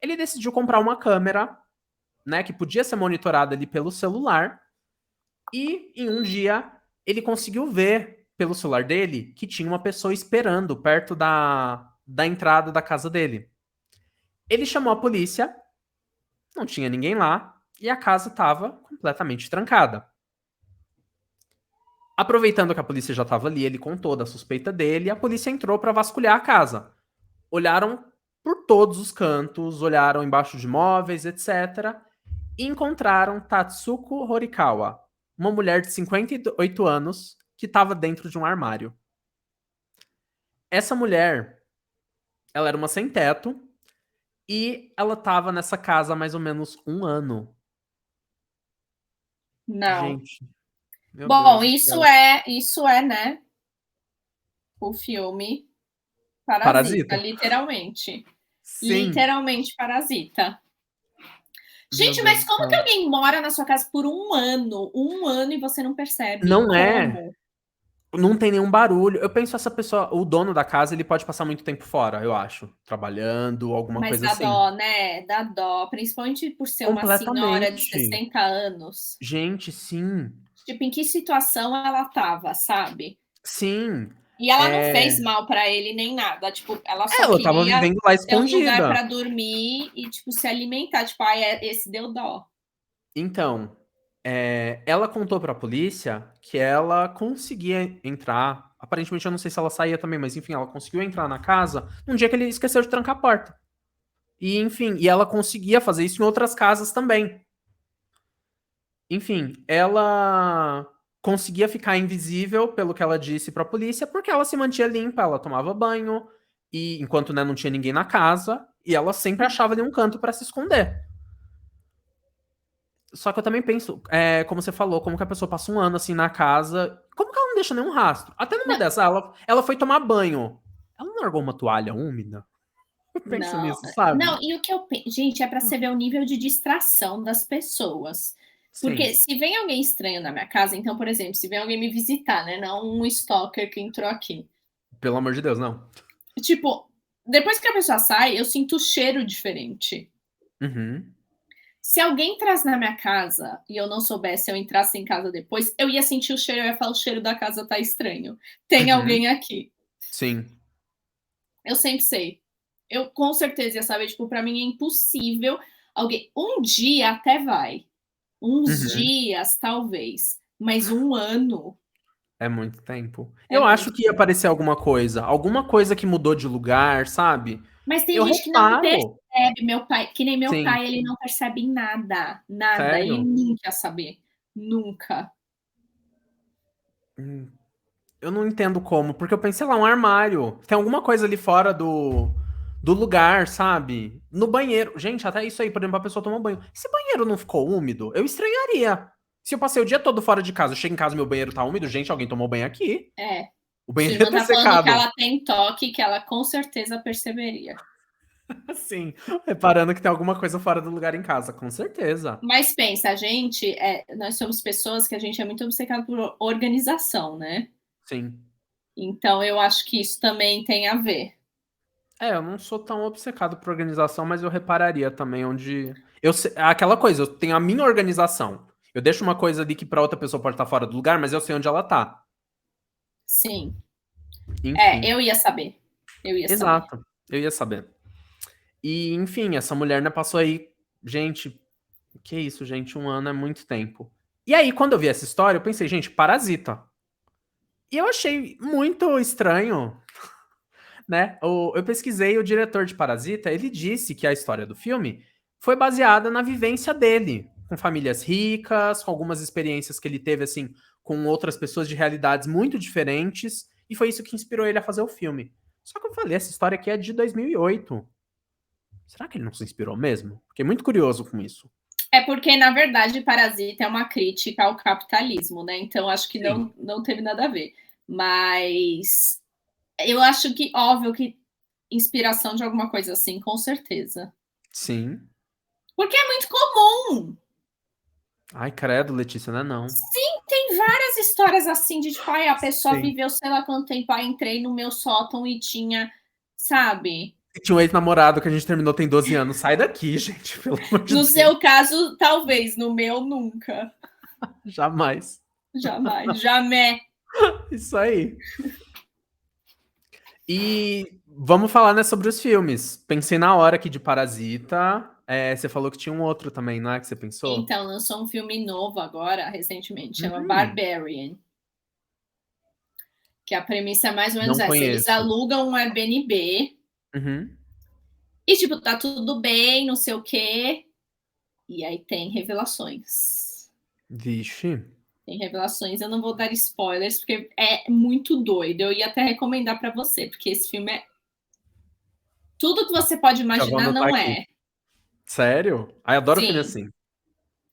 A: Ele decidiu comprar uma câmera, né, que podia ser monitorada ali pelo celular, e em um dia ele conseguiu ver pelo celular dele que tinha uma pessoa esperando perto da entrada da casa dele. Ele chamou a polícia, não tinha ninguém lá e a casa estava completamente trancada. Aproveitando que a polícia já estava ali, ele contou da suspeita dele e a polícia entrou para vasculhar a casa. Olharam por todos os cantos, olharam embaixo de móveis, etc. E encontraram Tatsuko Horikawa, uma mulher de 58 anos que estava dentro de um armário. Essa mulher, ela era uma sem-teto e ela estava nessa casa há mais ou menos um ano.
B: Não.
A: Gente, meu Deus
B: Bom,
A: do céu.
B: isso é, né, o filme Parasita,
A: Parasita?
B: literalmente.
A: Sim.
B: Literalmente Parasita.
A: Meu
B: Gente,
A: Deus
B: mas
A: do
B: como que
A: céu.
B: alguém mora na sua casa por um ano? Um ano e você não percebe?
A: Não é.
B: Como?
A: Não tem nenhum barulho. Eu penso essa pessoa, o dono da casa, ele pode passar muito tempo fora, eu acho. Trabalhando, alguma
B: Mas
A: coisa
B: dá
A: assim.
B: dó, né? Dá dó, principalmente por ser uma senhora de
A: Completamente.
B: 60 anos.
A: Gente, sim.
B: Tipo, em que situação ela estava, sabe?
A: Sim.
B: E ela não
A: É...
B: fez mal pra ele nem nada, tipo, ela só
A: Ela tava
B: queria
A: vivendo lá
B: ter um lugar
A: escondida.
B: pra dormir e, tipo, se alimentar. Tipo, ai, esse deu dó.
A: Então, ela contou pra polícia que ela conseguia entrar. Aparentemente, eu não sei se ela saía também, mas enfim, ela conseguiu entrar na casa um dia que ele esqueceu de trancar a porta. E enfim, e ela conseguia fazer isso em outras casas também. Enfim, ela conseguia ficar invisível, pelo que ela disse pra polícia, porque ela se mantinha limpa, ela tomava banho, e enquanto né, não tinha ninguém na casa, e ela sempre achava ali um canto pra se esconder. Só que eu também penso, como você falou, como que a pessoa passa um ano assim na casa, como que ela não deixa nenhum rastro? Até numa
B: Não,
A: dessas, ela foi tomar banho. Ela não largou uma toalha úmida? Eu penso
B: não,
A: nisso, sabe?
B: não, e o que eu penso, gente, é pra você ver o nível de distração das pessoas. Porque
A: Sim,
B: se vem alguém estranho na minha casa, então, por exemplo, se vem alguém me visitar, né? Não um stalker que entrou aqui.
A: pelo amor de Deus, não.
B: Tipo, depois que a pessoa sai, eu sinto o cheiro diferente.
A: Uhum,
B: Se alguém entrasse na minha casa e eu não soubesse, eu entrasse em casa depois, eu ia sentir o cheiro, eu ia falar, o cheiro da casa tá estranho. Tem
A: uhum,
B: alguém aqui.
A: sim,
B: Eu sempre sei. Eu com certeza ia saber, tipo, pra mim é impossível alguém. Um dia até vai. Uns
A: uhum.
B: dias, talvez. Mas um ano
A: É muito tempo.
B: é
A: Eu acho
B: muito
A: que ia
B: tempo.
A: aparecer alguma coisa que mudou de lugar, sabe?
B: Mas tem
A: Eu
B: gente que não
A: reparo.
B: percebe, meu pai, que nem meu
A: Sim,
B: pai, ele não percebe nada, nada. Ele
A: sério.
B: nunca ia saber. Nunca.
A: Hum, Eu não entendo como, porque eu pensei lá, um armário. Tem alguma coisa ali fora do lugar, sabe? No banheiro. Gente, até isso aí, por exemplo, a pessoa toma banho. Esse banheiro não ficou úmido? Eu estranharia. Se eu passei o dia todo fora de casa, eu chego em casa e meu banheiro tá úmido, gente, alguém tomou banho aqui.
B: É.
A: O
B: Sua
A: banheiro ia
B: irmã
A: ter
B: tá falando que
A: secado.
B: ela tem toque, que ela com certeza perceberia.
A: Assim, reparando que tem alguma coisa fora do lugar em casa, com certeza.
B: Mas pensa, a gente, nós somos pessoas que a gente é muito obcecado por organização, né?
A: Sim.
B: Então eu acho que isso também tem a ver.
A: Eu não sou tão obcecado por organização, mas eu repararia também onde. Aquela coisa, eu tenho a minha organização. Eu deixo uma coisa ali que pra outra pessoa pode estar fora do lugar, mas eu sei onde ela tá.
B: Sim.
A: Enfim.
B: Eu ia saber. Eu ia saber.
A: Exato. Eu ia saber. E, enfim, essa mulher, né, passou aí. Gente, que isso, gente? Um ano é muito tempo. E aí, quando eu vi essa história, eu pensei, gente, Parasita. E eu achei muito estranho, né? Eu pesquisei o diretor de Parasita, ele disse que a história do filme foi baseada na vivência dele, com famílias ricas, com algumas experiências que ele teve, assim, com outras pessoas de realidades muito diferentes, e foi isso que inspirou ele a fazer o filme. Só que eu falei, essa história aqui é de 2008. Será que ele não se inspirou mesmo? Fiquei muito curioso com isso.
B: É porque, na verdade, Parasita é uma crítica ao capitalismo, né? Então acho que
A: Sim.
B: não teve nada a ver. Mas eu acho que, óbvio, que inspiração de alguma coisa assim, com certeza.
A: Sim.
B: Porque é muito comum.
A: Ai, credo, Letícia, não é não.
B: Sim, tem várias histórias assim de tipo, ai, a pessoa
A: Sim.
B: viveu sei lá quanto tempo, aí entrei no meu sótão e tinha, sabe?
A: E tinha um ex-namorado que a gente terminou tem 12 anos. Sai daqui, gente, pelo amor de
B: No
A: Deus.
B: seu caso, talvez, no meu, nunca.
A: Jamais.
B: Jamais, jamais.
A: Isso aí. E vamos falar, né, sobre os filmes. Pensei na hora aqui de Parasita. Você falou que tinha um outro também, não é que você pensou?
B: Então, lançou um filme novo agora, recentemente, chama
A: Hum,
B: Barbarian. Que a premissa é mais ou menos
A: não
B: essa. Eles
A: conheço.
B: alugam um Airbnb
A: Uhum.
B: e, tipo, tá tudo bem, não sei o quê. E aí tem revelações.
A: Vixe.
B: Tem revelações. Eu não vou dar spoilers, porque é muito doido. Eu ia até recomendar pra você, porque esse filme é. Tudo que você pode
A: Já vou
B: imaginar
A: anotar
B: não
A: aqui.
B: é.
A: Sério? Ai, adoro filme
B: Sim,
A: assim.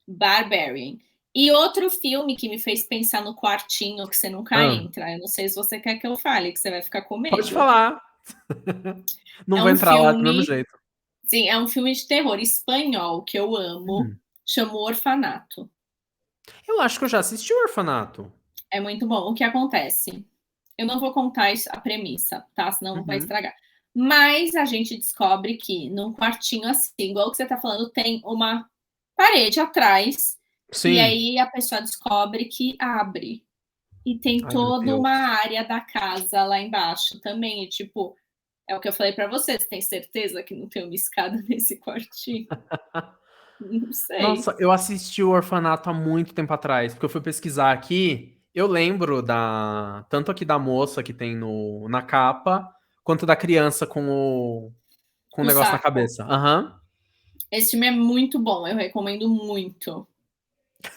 B: Barbarian. E outro filme que me fez pensar no quartinho que você nunca
A: Ah,
B: entra. Eu não sei se você quer que eu fale, que você vai ficar com
A: pode
B: medo.
A: falar. Não
B: É
A: vou
B: um
A: entrar lá do mesmo
B: filme,
A: jeito.
B: sim, é um filme de terror espanhol que eu amo.
A: Hum.
B: Chama O Orfanato.
A: Eu acho que eu já assisti o Orfanato.
B: É muito bom. O que acontece? Eu não vou contar a premissa, tá? Senão vai
A: Uhum.
B: estragar. Mas a gente descobre que num quartinho assim, igual o que você tá falando, tem uma parede atrás, e
A: Sim.
B: aí a pessoa descobre que abre. E tem
A: Ai, meu
B: toda uma
A: Deus.
B: área da casa lá embaixo também. E, tipo, é o que eu falei pra você. Você tem certeza que não tem uma escada nesse quartinho? Não sei.
A: Nossa, eu assisti o Orfanato há muito tempo atrás, porque eu fui pesquisar aqui. Eu lembro tanto aqui da moça que tem na capa, quanto da criança com o
B: O
A: negócio na
B: saco.
A: cabeça. Aham.
B: Esse filme é muito bom, eu recomendo muito.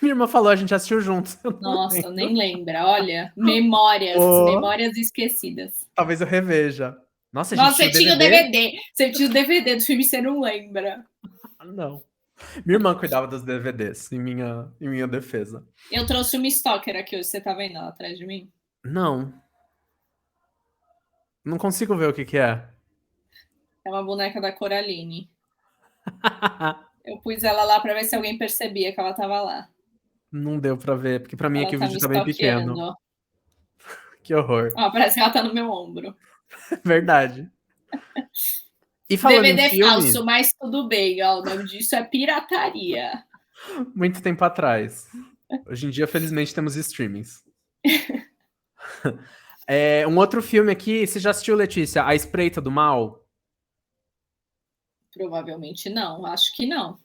A: Minha irmã falou, a gente assistiu juntos. Eu não
B: Nossa, nem
A: lembro.
B: lembra. Olha, memórias,
A: Oh,
B: memórias esquecidas.
A: talvez eu reveja. Nossa, a gente
B: Nossa,
A: tinha
B: você
A: o
B: tinha o
A: DVD?
B: DVD. Você tinha o DVD do filme e você não lembra.
A: Ah, não. Minha irmã cuidava dos DVDs, em minha defesa.
B: Eu trouxe uma stalker aqui hoje, você tá vendo ela atrás de mim?
A: Não, não consigo ver o que que é.
B: É uma boneca da Coraline. Eu pus ela lá pra ver se alguém percebia que ela tava lá.
A: Não deu pra ver, porque pra mim
B: Ela
A: aqui o
B: tá
A: vídeo
B: me
A: tá bem pequeno.
B: stalkeando.
A: Que horror.
B: Ó, parece que ela tá no meu ombro.
A: Verdade. E falando em
B: DVD
A: filme,
B: falso, mas tudo bem, ó. O nome disso é pirataria.
A: muito tempo atrás. Hoje em dia, felizmente, temos streamings. Um outro filme aqui, você já assistiu, Letícia? A Espreita do Mal?
B: Provavelmente não, acho que não.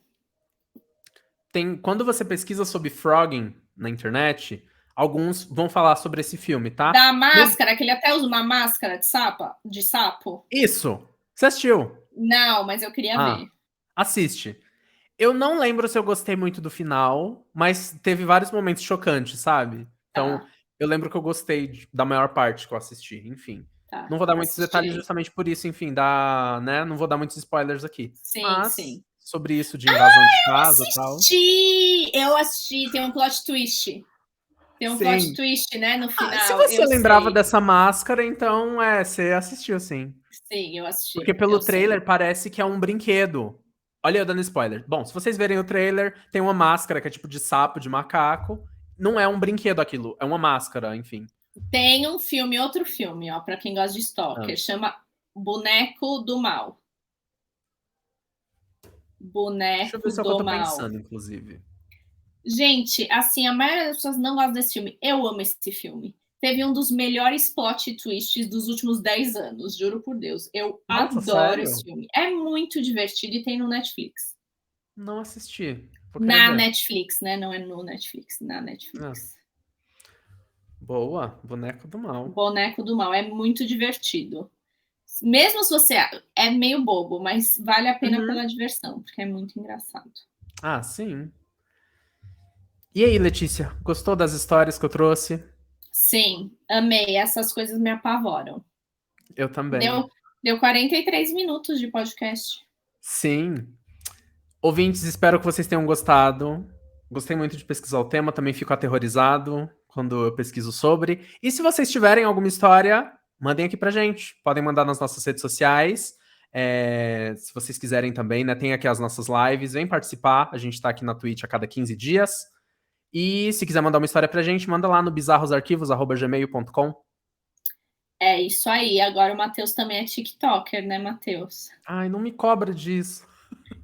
A: Quando você pesquisa sobre frogging na internet, alguns vão falar sobre esse filme, tá?
B: Da máscara, que ele até usa uma máscara de sapo.
A: Isso! Você assistiu?
B: Não, mas eu queria
A: Ah,
B: ver.
A: assiste. Eu não lembro se eu gostei muito do final, mas teve vários momentos chocantes, sabe? Então,
B: Tá,
A: eu lembro que eu gostei da maior parte que eu assisti, enfim.
B: tá,
A: Não vou dar muitos detalhes
B: assistirei.
A: justamente por isso, enfim, né? Não vou dar muitos spoilers aqui.
B: Sim,
A: Mas,
B: sim.
A: sobre isso de invasão de casa e tal.
B: Eu assisti, tem um plot twist. Tem um plot
A: Sim.
B: twist, né, no
A: Ah, se
B: final,
A: você
B: eu
A: lembrava
B: sei.
A: dessa máscara, então, você assistiu, sim.
B: Sim, eu assisti,
A: Porque pelo
B: eu sei.
A: trailer parece que é um brinquedo. Olha eu dando spoiler. Bom, se vocês verem o trailer, tem uma máscara que é tipo de sapo, de macaco. Não é um brinquedo aquilo, é uma máscara, enfim.
B: Tem um filme, outro filme, ó, pra quem gosta de
A: Ah.
B: stalker, chama Boneco do Mal.
A: Deixa eu ver
B: Boneco
A: se é o que eu
B: do
A: tô
B: Mal.
A: pensando, inclusive.
B: Gente, assim, a maioria das pessoas não gosta desse filme. Eu amo esse filme. Teve um dos melhores plot twists dos últimos 10 anos, juro por Deus. Eu
A: Nossa,
B: adoro esse
A: sério?
B: filme. É muito divertido e tem no Netflix.
A: Não assisti. Vou querer
B: Na
A: ver.
B: Netflix, né? Não é no Netflix, na
A: Ah,
B: Netflix.
A: boa, Boneco do Mal.
B: Boneco do Mal é muito divertido. Mesmo se você é meio bobo, mas vale a pena
A: Uhum.
B: pela diversão, porque é muito engraçado.
A: Ah, sim. E aí, Letícia, gostou das histórias que eu trouxe?
B: Sim, amei. Essas coisas me apavoram.
A: Eu também.
B: Deu 43 minutos de podcast.
A: Sim. Ouvintes, espero que vocês tenham gostado. Gostei muito de pesquisar o tema, também fico aterrorizado quando eu pesquiso sobre. E se vocês tiverem alguma história, mandem aqui pra gente. Podem mandar nas nossas redes sociais. Se vocês quiserem também, né? Tem aqui as nossas lives, vem participar. A gente tá aqui na Twitch a cada 15 dias. E se quiser mandar uma história pra gente, manda lá no bizarrosarquivos@gmail.com.
B: É isso aí. Agora o Matheus também é TikToker, né, Matheus?
A: Ai, não me cobra disso.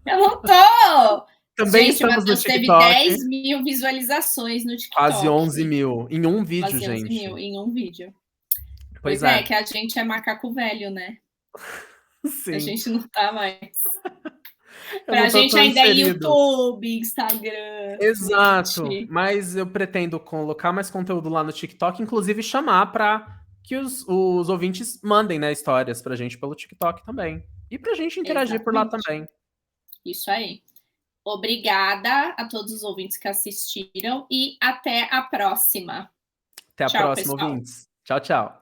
B: Eu não tô!
A: Também
B: Gente, o
A: estamos no
B: Matheus teve
A: TikTok.
B: 10 mil visualizações no
A: Quase
B: TikTok.
A: 11 mil. Em um vídeo,
B: Quase 11
A: gente.
B: mil em um vídeo.
A: Pois
B: Pois é,
A: é.
B: que a gente é macaco velho, né? A
A: Sim.
B: gente não tá mais.
A: Eu
B: Pra
A: não tô
B: gente
A: tão
B: ainda é
A: inserido.
B: YouTube, Instagram,
A: Exato.
B: Twitch.
A: Mas eu pretendo colocar mais conteúdo lá no TikTok, inclusive chamar para que os ouvintes mandem, né, histórias pra gente pelo TikTok também. E pra gente interagir por lá
B: Exatamente.
A: também.
B: Isso aí. Obrigada a todos os ouvintes que assistiram e até a próxima.
A: Até a
B: Tchau,
A: próxima,
B: pessoal.
A: ouvintes. Tchau, tchau.